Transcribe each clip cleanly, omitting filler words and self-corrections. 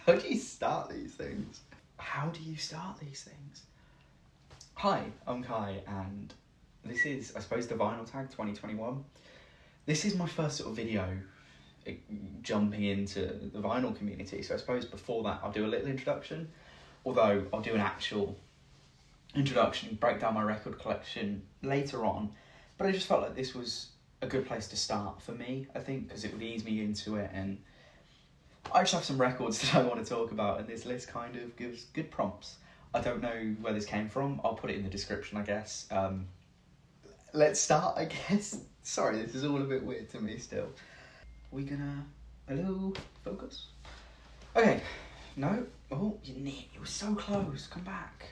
How do you start these things? How do you start these things? Hi, I'm Kai, and this is, I suppose, the Vinyl Tag 2021. This is my first sort of video jumping into the vinyl community, so I suppose before that I'll do a little introduction, although I'll do an actual introduction, break down my record collection later on, but I just felt like this was a good place to start for me, I think, because it would ease me into it, and I just have some records that I want to talk about, and this list kind of gives good prompts. I don't know where this came from, I'll put it in the description, I guess. Let's start, I guess. Sorry, this is all a bit weird to me still. Hello, focus? Okay, no, oh, you were so close, come back.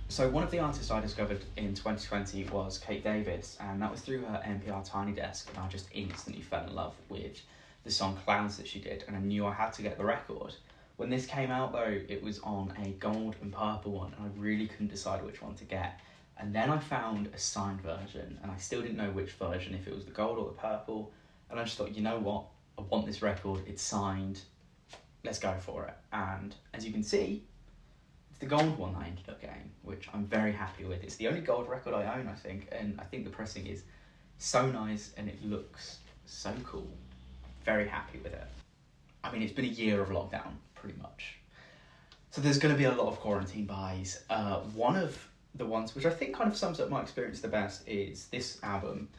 So one of the artists I discovered in 2020 was Kate Davis, and that was through her NPR Tiny Desk, and I just instantly fell in love with the song Clowns that she did, and I knew I had to get the record. When this came out though, it was on a gold and purple one, and I really couldn't decide which one to get. And then I found a signed version, and I still didn't know which version, if it was the gold or the purple, and I just thought, you know what, I want this record, it's signed, let's go for it. And as you can see, it's the gold one I ended up getting, which I'm very happy with. It's the only gold record I own, I think, and I think the pressing is so nice and it looks so cool. Very happy with it. I mean, it's been a year of lockdown, pretty much. So there's going to be a lot of quarantine buys. One of the ones which I think kind of sums up my experience the best is this album,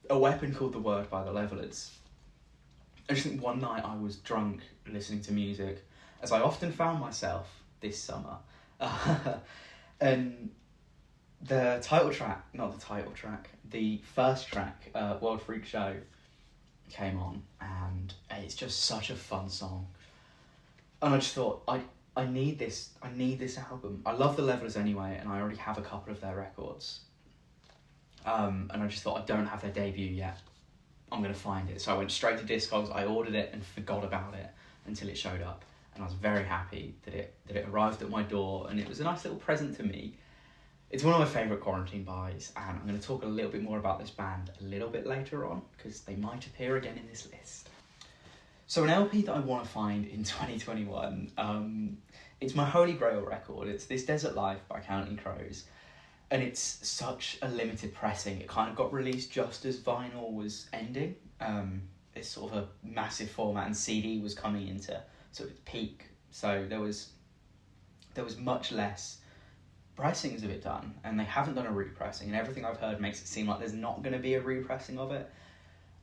A Weapon Called the Word by the Levelers. I just think one night I was drunk listening to music, as I often found myself this summer. And the first track, World Freak Show, came on, and it's just such a fun song. And I just thought, I need this album. I love the Levelers anyway, and I already have a couple of their records. And I just thought, I don't have their debut yet. I'm going to find it. So I went straight to Discogs, I ordered it and forgot about it until it showed up. And I was very happy that it arrived at my door, and it was a nice little present to me. It's one of my favourite quarantine buys, and I'm going to talk a little bit more about this band a little bit later on, because they might appear again in this list. So an LP that I want to find in 2021, it's my holy grail record. It's This Desert Life by Counting Crows, and it's such a limited pressing. It kind of got released just as vinyl was ending. It's sort of a massive format, and CD was coming into sort of its peak, so there was much less pressing as of it done, and they haven't done a repressing, and everything I've heard makes it seem like there's not going to be a repressing of it.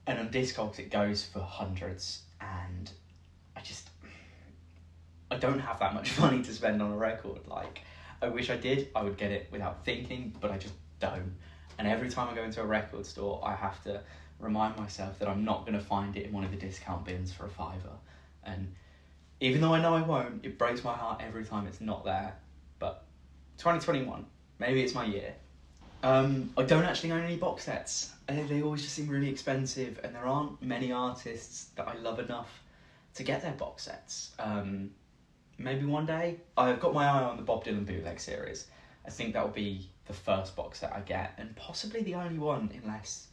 And on Discogs it goes for hundreds, and I don't have that much money to spend on a record. Like, I wish I did, I would get it without thinking, but I just don't. And every time I go into a record store, I have to remind myself that I'm not going to find it in one of the discount bins for $5. And even though I know I won't, it breaks my heart every time it's not there. But 2021, maybe it's my year. I don't actually own any box sets. They always just seem really expensive, and there aren't many artists that I love enough to get their box sets. Maybe one day. I've got my eye on the Bob Dylan bootleg series. I think that will be the first box set I get, and possibly the only one, unless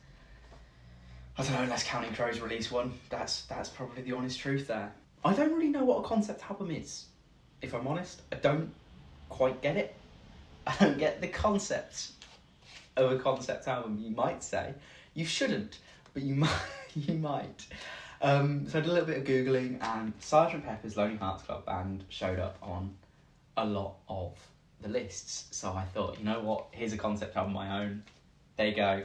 Counting Crows release one. That's probably the honest truth there. I don't really know what a concept album is, if I'm honest. I don't quite get it. I don't get the concept of a concept album, you might say. You shouldn't, but you might. So I did a little bit of Googling, and Sgt. Pepper's Lonely Hearts Club Band showed up on a lot of the lists. So I thought, you know what, here's a concept album of my own. There you go.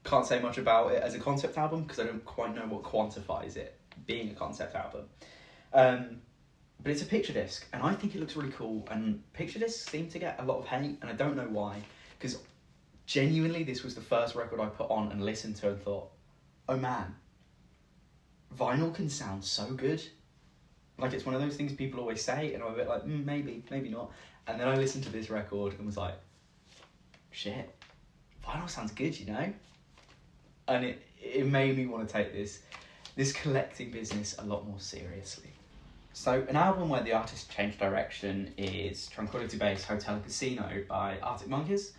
Can't say much about it as a concept album, because I don't quite know what quantifies it being a concept album. But it's a picture disc, and I think it looks really cool, and picture discs seem to get a lot of hate, and I don't know why, because genuinely this was the first record I put on and listened to and thought, oh man, vinyl can sound so good. Like, it's one of those things people always say, and I'm a bit like, maybe not. And then I listened to this record and was like, shit, vinyl sounds good, you know? And it made me want to take this collecting business a lot more seriously. So an album where the artist changed direction is Tranquility Base Hotel Casino by Arctic Monkeys.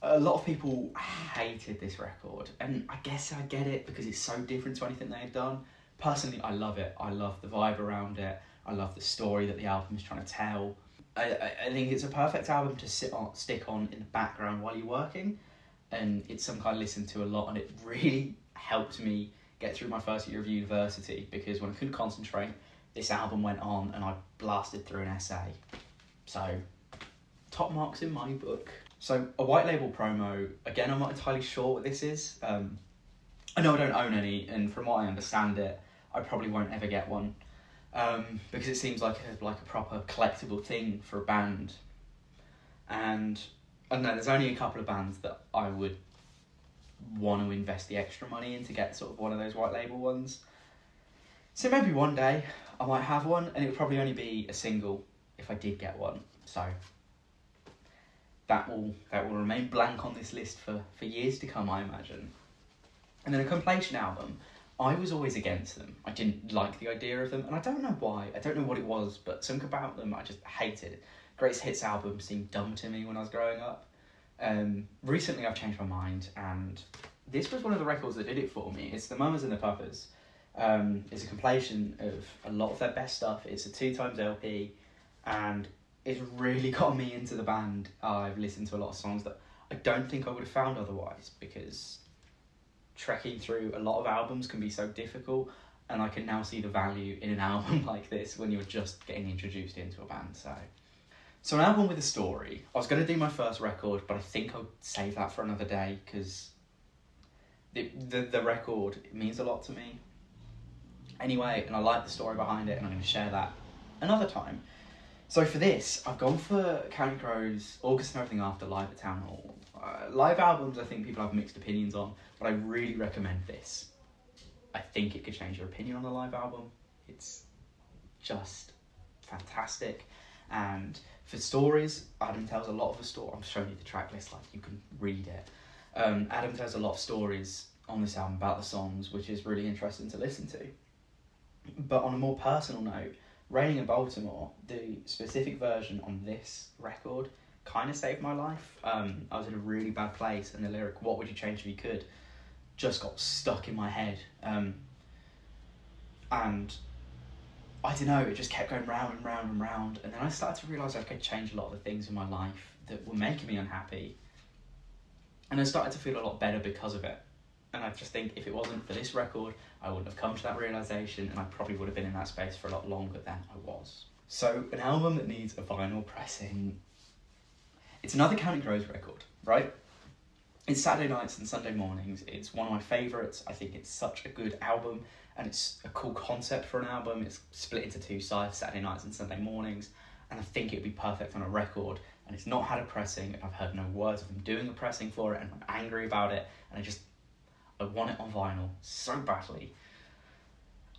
A lot of people hated this record, and I guess I get it because it's so different to anything they've done, Personally, I love it. I love the vibe around it. I love the story that the album is trying to tell. I think it's a perfect album to stick on in the background while you're working, and it's something I listen to a lot, and it really helped me get through my first year of university, because when I couldn't concentrate, this album went on and I blasted through an essay. So, top marks in my book. So, a white label promo, again, I'm not entirely sure what this is. I know I don't own any, and from what I understand it, I probably won't ever get one, because it seems like a proper collectible thing for a band. And I don't know, there's only a couple of bands that I would want to invest the extra money in to get sort of one of those white label ones. So maybe one day I might have one, and it would probably only be a single if I did get one. So that will remain blank on this list for years to come, I imagine. And then a compilation album, I was always against them. I didn't like the idea of them, and I don't know why. I don't know what it was, but something about them I just hated. Greatest Hits album seemed dumb to me when I was growing up. Recently I've changed my mind, and this was one of the records that did it for me. It's the Mamas and the Papas. It's a compilation of a lot of their best stuff. It's a 2x LP, and it's really got me into the band. I've listened to a lot of songs that I don't think I would have found otherwise, because trekking through a lot of albums can be so difficult, and I can now see the value in an album like this when you're just getting introduced into a band. So an album with a story. I was going to do my first record, but I think I'll save that for another day, because the record, it means a lot to me. Anyway, and I like the story behind it, and I'm going to share that another time. So for this, I've gone for Counting Crows, August and Everything After, live at Town Hall. Live albums, I think people have mixed opinions on, but I really recommend this. I think it could change your opinion on the live album. It's just fantastic. And for stories, Adam tells a lot of the story. I'm showing you the track list, like you can read it. Adam tells a lot of stories on this album about the songs, which is really interesting to listen to. But on a more personal note, Raining in Baltimore, the specific version on this record, kind of saved my life. I was in a really bad place, and the lyric, "What would you change if you could?" just got stuck in my head. And I don't know, it just kept going round and round and round, and then I started to realise I could change a lot of the things in my life that were making me unhappy, and I started to feel a lot better because of it. And I just think if it wasn't for this record, I wouldn't have come to that realisation, and I probably would have been in that space for a lot longer than I was. So, an album that needs a vinyl pressing. It's another Counting Crows record, right? It's Saturday nights and Sunday mornings. It's one of my favourites. I think it's such a good album, and it's a cool concept for an album. It's split into two sides, Saturday nights and Sunday mornings, and I think it'd be perfect on a record. And it's not had a pressing, and I've heard no words of them doing a pressing for it, and I'm angry about it, and I want it on vinyl so badly.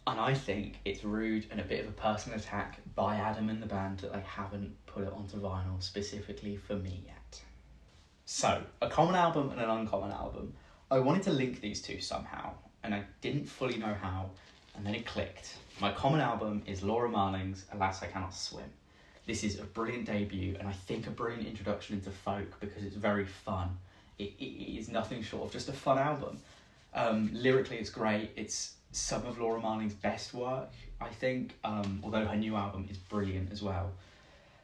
And I think it's rude and a bit of a personal attack by Adam and the band that they haven't put it onto vinyl specifically for me yet. So, a common album and an uncommon album. I wanted to link these two somehow, and I didn't fully know how, and then it clicked. My common album is Laura Marling's Alas I Cannot Swim. This is a brilliant debut, and I think a brilliant introduction into folk, because it's very fun. It is nothing short of just a fun album. Lyrically, it's great. It's some of Laura Marling's best work, I think, although her new album is brilliant as well.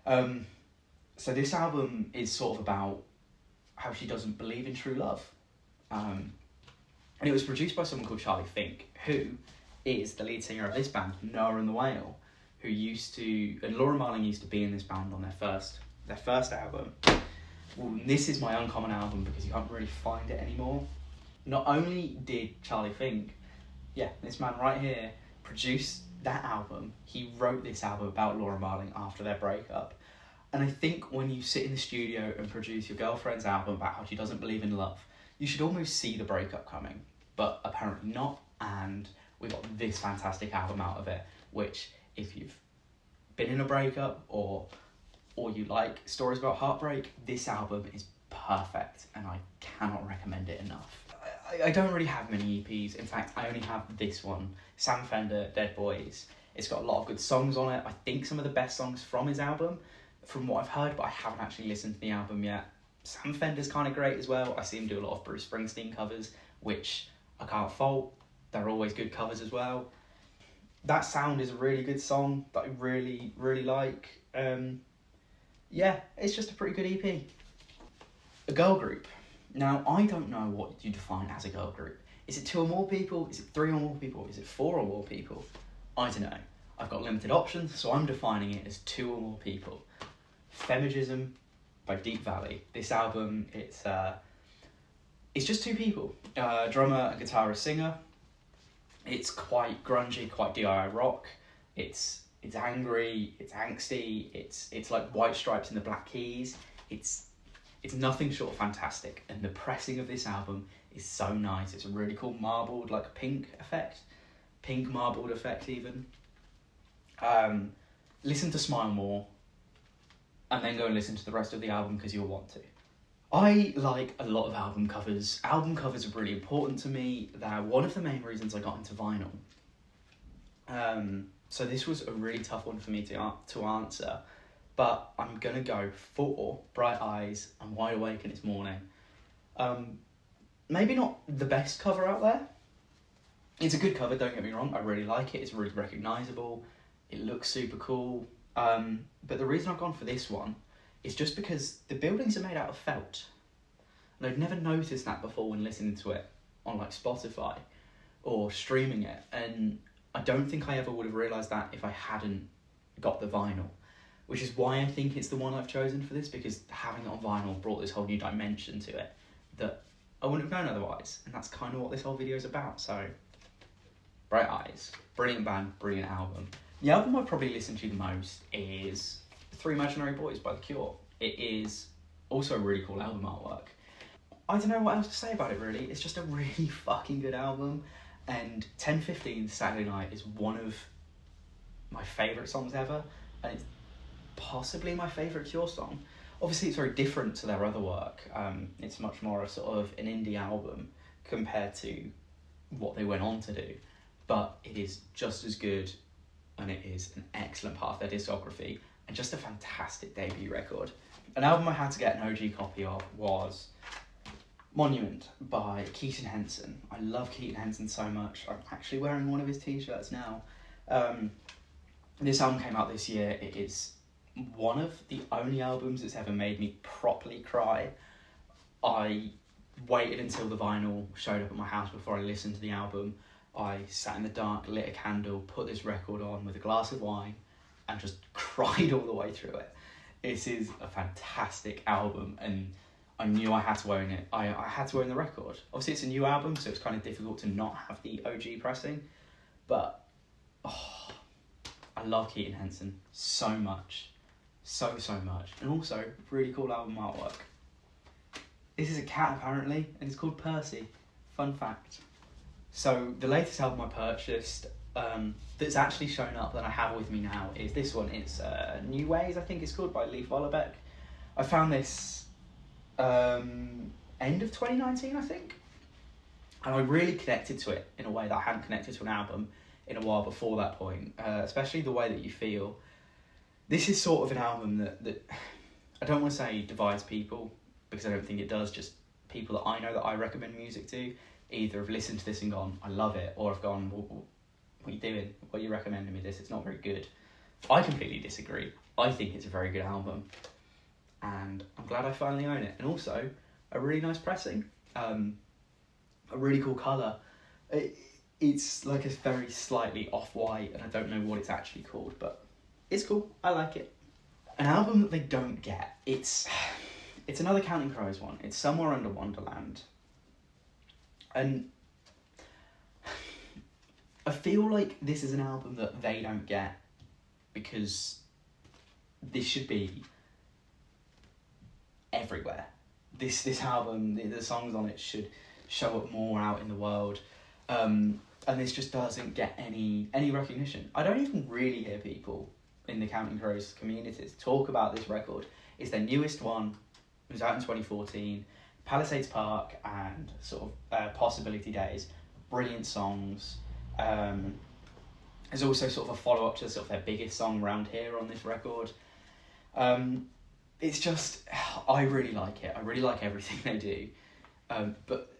So this album is sort of about how she doesn't believe in true love. And it was produced by someone called Charlie Fink, who is the lead singer of this band, Noah and the Whale, and Laura Marling used to be in this band on their first album. Well, this is my uncommon album because you can't really find it anymore. Not only did Charlie Fink, this man right here, produce that album, he wrote this album about Laura Marling after their breakup. And I think when you sit in the studio and produce your girlfriend's album about how she doesn't believe in love, you should almost see the breakup coming, but apparently not, and we got this fantastic album out of it, which, if you've been in a breakup or you like stories about heartbreak, this album is perfect, and I cannot recommend it enough. I don't really have many EPs. In fact, I only have this one, Sam Fender, Dead Boys. It's got a lot of good songs on it. I think some of the best songs from his album, from what I've heard, but I haven't actually listened to the album yet. Sam Fender's kind of great as well. I see him do a lot of Bruce Springsteen covers, which I can't fault. They're always good covers as well. That Sound is a really good song that I really, really like. Yeah, it's just a pretty good EP. A girl group. Now, I don't know what you define as a girl group. Is it 2 or more people? Is it 3 or more people? Is it 4 or more people? I don't know. I've got limited options, so I'm defining it as 2 or more people. Femigism by Deep Valley. This album, it's just 2 people. Drummer and guitarist singer. It's quite grungy, quite DIY rock. It's angry, it's angsty, it's like White Stripes and the Black Keys. It's nothing short of fantastic, and the pressing of this album is so nice. It's a really cool marbled, like pink marbled effect even. Listen to Smile More, and then go and listen to the rest of the album because you'll want to. I like a lot of album covers. Album covers are really important to me. They're one of the main reasons I got into vinyl. So this was a really tough one for me to answer, but I'm gonna go for Bright Eyes and Wide Awake and It's Morning. Maybe not the best cover out there. It's a good cover, don't get me wrong. I really like it. It's really recognisable. It looks super cool. But the reason I've gone for this one is just because the buildings are made out of felt. And I'd never noticed that before when listening to it on like Spotify or streaming it. And I don't think I ever would have realised that if I hadn't got the vinyl. Which is why I think it's the one I've chosen for this, because having it on vinyl brought this whole new dimension to it that I wouldn't have known otherwise. And that's kind of what this whole video is about. So, Bright Eyes, brilliant band, brilliant album. The album I probably listen to the most is Three Imaginary Boys by The Cure. It is also a really cool album artwork. I don't know what else to say about it really. It's just a really fucking good album. And 10:15 Saturday Night is one of my favourite songs ever. And it's possibly my favourite Cure song. Obviously it's very different to their other work. It's much more a sort of an indie album compared to what they went on to do. But it is just as good, and it is an excellent part of their discography. And just a fantastic debut record. An album I had to get an OG copy of was Monument by Keaton Henson. I love Keaton Henson so much. I'm actually wearing one of his t-shirts now. This album came out this year. It is one of the only albums that's ever made me properly cry. I waited until the vinyl showed up at my house before I listened to the album. I sat in the dark, lit a candle, put this record on with a glass of wine, and just cried all the way through it. This is a fantastic album, and I knew I had to own it. I had to own the record. Obviously it's a new album, so it's kind of difficult to not have the OG pressing, but I love Keaton Henson so much. So much. And also, really cool album artwork. This is a cat apparently, and it's called Percy. Fun fact. So the latest album I purchased that's actually shown up that I have with me now is this one. It's New Ways, I think it's called, by Leif Vollerbeck. I found this end of 2019, I think. And I really connected to it in a way that I hadn't connected to an album in a while before that point, especially The Way That You Feel. This is sort of an album that I don't want to say divides people, because I don't think it does, just people that I know that I recommend music to either have listened to this and gone, I love it, or have gone, what are you doing? Why are you recommending me this? It's not very good. I completely disagree. I think it's a very good album, and I'm glad I finally own it. And also, a really nice pressing, a really cool colour. It's like a very slightly off-white, and I don't know what it's actually called, but it's cool. I like it. An album that they don't get. It's another Counting Crows one. It's Somewhere Under Wonderland. And I feel like this is an album that they don't get because this should be everywhere. This album, the songs on it should show up more out in the world. And this just doesn't get any recognition. I don't even really hear people in the Counting Crows communities talk about this record. It's their newest one. It was out in 2014. Palisades Park and sort of Possibility Days. Brilliant songs. There's also sort of a follow-up to sort of their biggest song, Round Here, on this record. It's just, I really like it. I really like everything they do. But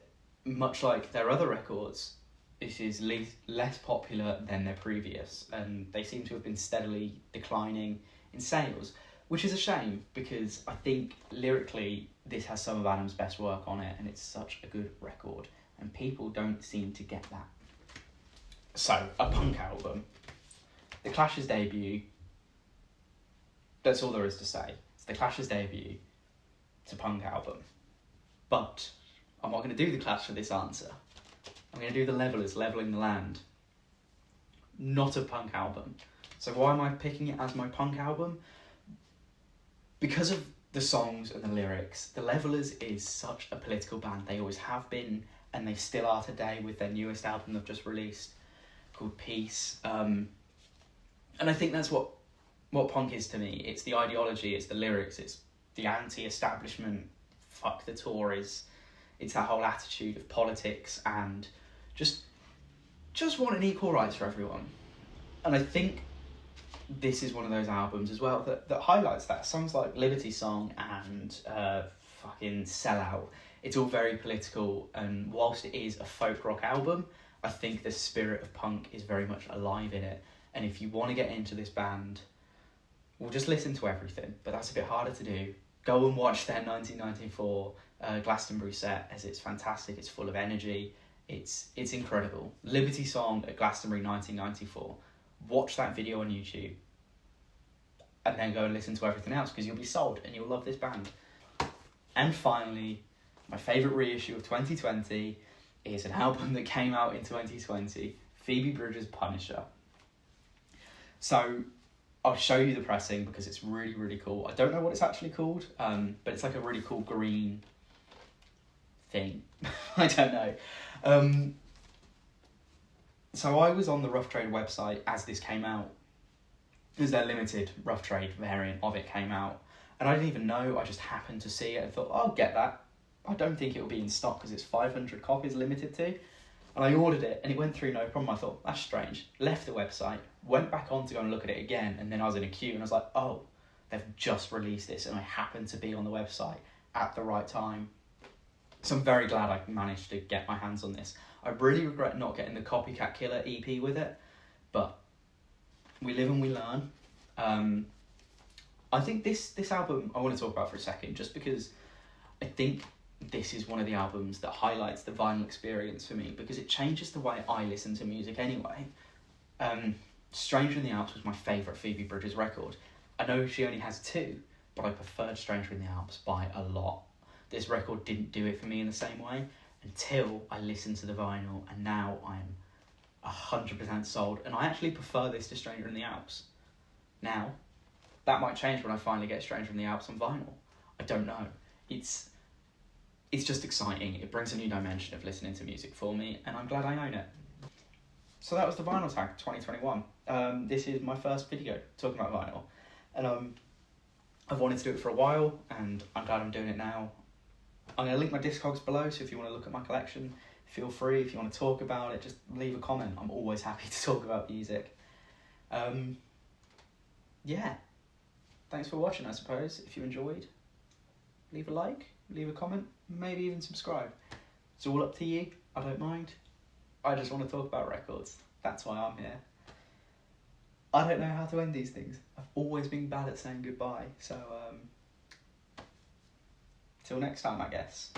much like their other records, this is less popular than their previous, and they seem to have been steadily declining in sales, which is a shame because I think lyrically this has some of Adam's best work on it, and it's such a good record, and people don't seem to get that. So, a punk album. The Clash's debut, that's all there is to say. It's the Clash's debut. It's a punk album. But I'm not going to do the Clash for this answer. I'm going to do the Levellers, Levelling the Land. Not a punk album. So why am I picking it as my punk album? Because of the songs and the lyrics. The Levellers is such a political band. They always have been, and they still are today with their newest album they've just released called Peace. And I think that's what punk is to me. It's the ideology, it's the lyrics, it's the anti-establishment, fuck the Tories. It's that whole attitude of politics and just wanting equal rights for everyone. And I think this is one of those albums as well that highlights that. Songs like Liberty Song and fucking Sellout, it's all very political, and whilst it is a folk rock album, I think the spirit of punk is very much alive in it. And if you want to get into this band, well, just listen to everything, but that's a bit harder to do. Go and watch their 1994 Glastonbury set, as it's fantastic, it's full of energy, it's incredible. Liberty Song at Glastonbury 1994. Watch that video on YouTube and then go and listen to everything else, because you'll be sold and you'll love this band. And finally, my favourite reissue of 2020 is an album that came out in 2020, Phoebe Bridgers' Punisher. So I'll show you the pressing because it's really, really cool. I don't know what it's actually called, but it's like a really cool green thing. I don't know. So I was on the Rough Trade website as this came out. It was their limited Rough Trade variant of it came out. And I didn't even know, I just happened to see it. I thought, I'll get that. I don't think it'll be in stock because it's 500 copies limited to. And I ordered it and it went through no problem. I thought, that's strange. Left the website, went back on to go and look at it again, and then I was in a queue and I was like, oh, they've just released this, and I happened to be on the website at the right time. So I'm very glad I managed to get my hands on this. I really regret not getting the Copycat Killer EP with it, but we live and we learn. I think this album I want to talk about for a second, just because I think this is one of the albums that highlights the vinyl experience for me, because it changes the way I listen to music anyway. Stranger in the Alps was my favourite Phoebe Bridgers record. I know she only has two, but I preferred Stranger in the Alps by a lot. This record didn't do it for me in the same way until I listened to the vinyl, and now I'm 100% sold, and I actually prefer this to Stranger in the Alps. Now, that might change when I finally get Stranger in the Alps on vinyl. I don't know. It's just exciting. It brings a new dimension of listening to music for me, and I'm glad I own it. So that was the Vinyl Tag 2021. This is my first video talking about vinyl, and I've wanted to do it for a while, and I'm glad I'm doing it now. I'm going to link my Discogs below, so if you want to look at my collection, feel free. If you want to talk about it, just leave a comment. I'm always happy to talk about music. Yeah. Thanks for watching, I suppose. If you enjoyed, leave a like, leave a comment, maybe even subscribe. It's all up to you. I don't mind. I just want to talk about records. That's why I'm here. I don't know how to end these things. I've always been bad at saying goodbye, so till next time, I guess.